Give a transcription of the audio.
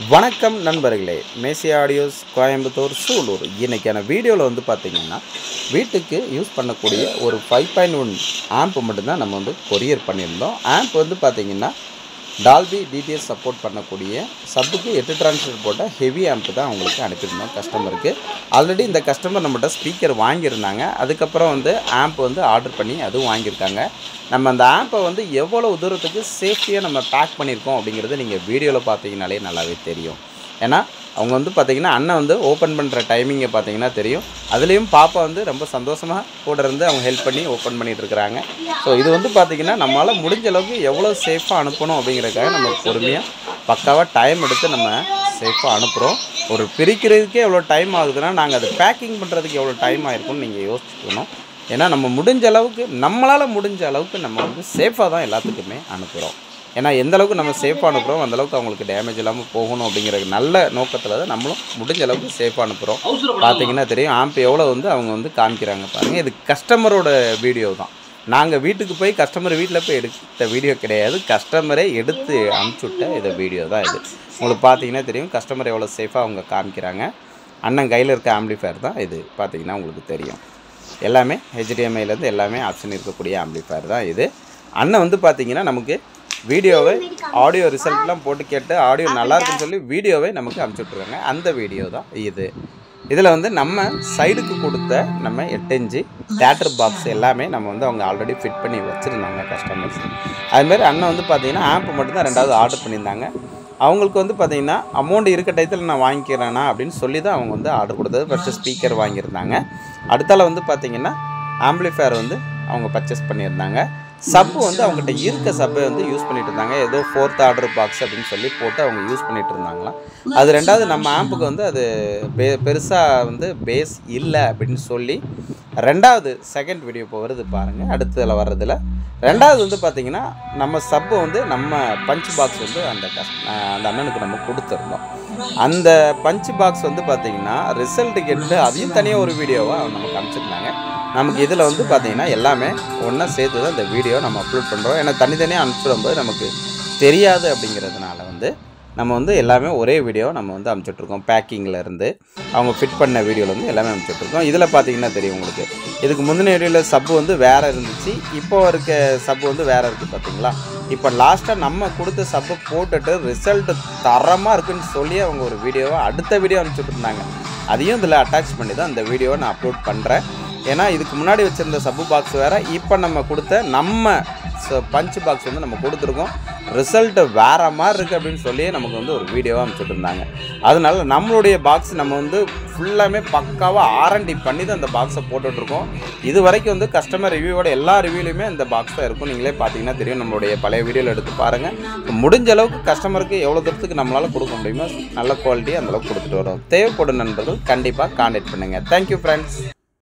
வணக்கம் நண்பர்களே, மேசி ஆடியோஸ் கோயம்புத்தூர் சூலூர். இன்றைக்கான வீடியோவில் வந்து பார்த்திங்கன்னா வீட்டுக்கு யூஸ் பண்ணக்கூடிய ஒரு 5.1 ஆம்ப் மட்டும்தான் நம்ம வந்து கொரியர் பண்ணியிருந்தோம். ஆம்ப் வந்து பார்த்திங்கன்னா டால்பி டிடிஎஸ் சப்போர்ட் பண்ணக்கூடிய சப்புக்கு 8 டிரான்ஸ்ஃபர் போட்ட ஹெவி ஆம்ப் தான் அவங்களுக்கு அனுப்பியிருந்தோம் கஸ்டமருக்கு. ஆல்ரெடி இந்த கஸ்டமர் நம்மகிட்ட ஸ்பீக்கர் வாங்கியிருந்தாங்க. அதுக்கப்புறம் வந்து ஆம்ப் வந்து ஆர்டர் பண்ணி அதுவும் வாங்கியிருக்காங்க. நம்ம அந்த ஆம்பை வந்து எவ்வளோ தூரத்துக்கு சேஃப்டியாக நம்ம பேக் பண்ணியிருக்கோம் அப்படிங்கிறது நீங்கள் வீடியோவில் பார்த்தீங்கனாலே நல்லாவே தெரியும். ஏன்னா அவங்க வந்து பார்த்திங்கன்னா அண்ணன் வந்து ஓப்பன் பண்ணுற டைமிங்கை பார்த்தீங்கன்னா தெரியும். அதுலேயும் பாப்பா வந்து ரொம்ப சந்தோஷமாக கூட இருந்து அவங்க ஹெல்ப் பண்ணி ஓப்பன் பண்ணிகிட்டு இருக்கிறாங்க. ஸோ இது வந்து பார்த்திங்கன்னா நம்மளால் முடிஞ்ச அளவுக்கு எவ்வளோ சேஃபாக அனுப்பணும் அப்படிங்கிறதுக்காக நம்ம பொறுமையாக பக்காவாக டைம் எடுத்து நம்ம சேஃபாக அனுப்புகிறோம். ஒரு பிரிக்கிறதுக்கே எவ்வளோ டைம் ஆகுதுன்னா நாங்கள் அதை பேக்கிங் பண்ணுறதுக்கு எவ்வளோ டைம் ஆகிருக்கும்னு நீங்கள் யோசிச்சுக்கணும். ஏன்னா நம்ம முடிஞ்ச அளவுக்கு நம்மளால் முடிஞ்ச அளவுக்கு நம்ம வந்து சேஃபாக தான் எல்லாத்துக்குமே அனுப்புகிறோம். ஏன்னா எந்த அளவுக்கு நம்ம சேஃபாக அனுப்புகிறோம் அந்தளவுக்கு அவங்களுக்கு டேமேஜ் இல்லாமல் போகணும் அப்படிங்கிற நல்ல நோக்கத்தில் தான் நம்மளும் முடிஞ்ச அளவுக்கு சேஃபாக அனுப்புகிறோம். பார்த்திங்கன்னா தெரியும் ஆம்ப் எவ்வளோ வந்து அவங்க வந்து காமிக்கிறாங்க பாருங்கள். இது கஸ்டமரோட வீடியோ தான். நாங்கள் வீட்டுக்கு போய் கஸ்டமர் வீட்டில் போய் எடுத்த வீடியோ கிடையாது. கஸ்டமரே எடுத்து அனுப்பிச்சுட்ட இது வீடியோ தான் இது. உங்களுக்கு பார்த்தீங்கன்னா தெரியும் கஸ்டமர் எவ்வளோ சேஃபாக அவங்க காமிக்கிறாங்க. அண்ணன் கையில் இருக்க ஆம்பிளிஃபயர் தான் இது. பார்த்திங்கன்னா உங்களுக்கு தெரியும் எல்லாமே HDMIலேருந்து எல்லாமே ஆப்ஷன் இருக்கக்கூடிய ஆம்பிளிஃபயர் தான் இது. அண்ணன் வந்து பார்த்திங்கன்னா நமக்கு வீடியோவை ஆடியோ ரிசல்ட்லாம் போட்டு கேட்டு ஆடியோ நல்லாயிருக்குன்னு சொல்லி வீடியோவை நமக்கு அனுப்பிச்சுட்ருக்காங்க. அந்த வீடியோ தான் இது. இதில் வந்து நம்ம சைடுக்கு கொடுத்த நம்ம 8 இன்ச்சு தேட்டர் பாக்ஸ் எல்லாமே நம்ம வந்து அவங்க ஆல்ரெடி ஃபிட் பண்ணி வச்சுருந்தாங்க கஸ்டமர்ஸ். அதுமாரி அண்ணன் வந்து பார்த்திங்கன்னா ஆம்ப் மட்டும்தான் 2வது ஆர்டர் பண்ணியிருந்தாங்க. அவங்களுக்கு வந்து பார்த்திங்கன்னா அமௌண்ட் இருக்க டயத்தில் நான் வாங்கிக்கிறேன்னா அப்படின்னு சொல்லி தான் அவங்க வந்து ஆர்டர் கொடுத்தது. ஃபஸ்ட்டு ஸ்பீக்கர் வாங்கியிருந்தாங்க. அடுத்தால வந்து பார்த்திங்கன்னா ஆம்பிளிஃபயர் வந்து அவங்க பர்ச்சேஸ் பண்ணியிருந்தாங்க. சப்பு வந்து அவங்ககிட்ட இருக்க சப்பை வந்து யூஸ் பண்ணிகிட்டு இருந்தாங்க. ஏதோ 4th ஆர்டர் பாக்ஸ் அப்படின்னு சொல்லி போட்டு அவங்க யூஸ் பண்ணிகிட்டு இருந்தாங்களாம். அது 2வது நம்ம ஆம்புக்கு வந்து அது பெருசாக வந்து பேஸ் இல்லை அப்படின்னு சொல்லி 2வது செகண்ட் வீடியோ இப்போ வருது பாருங்கள். அடுத்ததில் வர்றதில் 2வது வந்து பார்த்திங்கன்னா நம்ம சப்பை வந்து நம்ம பஞ்ச் பாக்ஸ் வந்து அந்த அண்ணனுக்கு நம்ம கொடுத்துருந்தோம். அந்த பஞ்ச் பாக்ஸ் வந்து பார்த்திங்கன்னா ரிசல்ட்டு கேட்டு அதையும் தனியாக ஒரு வீடியோவாக நமக்கு அனுப்பிச்சிருந்தாங்க. நமக்கு இதில் வந்து பார்த்திங்கன்னா எல்லாமே ஒன்றா சேர்த்து தான் இந்த வீடியோ நம்ம அப்லோட் பண்ணுறோம். ஏன்னா தனித்தனியாக அனுப்பிச்சிடும்போது நமக்கு தெரியாது அப்படிங்கிறதுனால வந்து நம்ம வந்து எல்லாமே ஒரே வீடியோ நம்ம வந்து அனுப்பிச்சிட்ருக்கோம். பேக்கிங்கிலேருந்து அவங்க ஃபிட் பண்ண வீடியோவில் எல்லாமே அனுப்பிச்சிட்ருக்கோம். இதில் பார்த்திங்கன்னா தெரியும் உங்களுக்கு. இதுக்கு முந்தின வீடியோவில் சப்பு வந்து வேறு இருந்துச்சு. இப்போ இருக்க சப்பு வந்து வேறு இருக்குது பார்த்திங்களா. இப்போ லாஸ்ட்டாக நம்ம கொடுத்த சப்பு போட்டுட்டு ரிசல்ட்டு தரமாக இருக்குன்னு சொல்லி அவங்க ஒரு வீடியோவை அடுத்த வீடியோ அனுப்பிச்சுட்ருந்தாங்க. அதையும் இதில் அட்டாச் பண்ணி தான் இந்த வீடியோவை நான் அப்லோட் பண்ணுறேன். ஏன்னா இதுக்கு முன்னாடி வச்சுருந்த சப்பு பாக்ஸ் வேறு, இப்போ நம்ம கொடுத்த நம்ம பஞ்ச் பாக்ஸ் வந்து நம்ம கொடுத்துருக்கோம். ரிசல்ட்டு வேறு மாதிரி இருக்குது அப்படின்னு சொல்லி நமக்கு வந்து ஒரு வீடியோவாக அனுப்பிச்சுட்ருந்தாங்க. அதனால நம்மளுடைய பாக்ஸ் நம்ம வந்து ஃபுல்லாமே பக்காவாக R&D பண்ணி தான் அந்த பாக்ஸை போட்டுட்ருக்கோம். இது வரைக்கும் வந்து கஸ்டமர் ரிவ்யூவோட எல்லா ரிவ்யூலையுமே இந்த பாக்ஸ் தான் இருக்கும். நீங்களே பார்த்தீங்கன்னா தெரியும். நம்மளுடைய பழைய வீடியோவில் எடுத்து பாருங்கள். முடிஞ்ச அளவுக்கு கஸ்டமருக்கு எவ்வளோ தூரத்துக்கு நம்மளால் கொடுக்க முடியுமோ நல்ல குவாலிட்டியாக அந்தளவுக்கு கொடுத்துட்டு வரோம். தேவைப்படும் நண்பர்கள் கண்டிப்பாக கான்டாக்ட் பண்ணுங்கள். Thank you friends.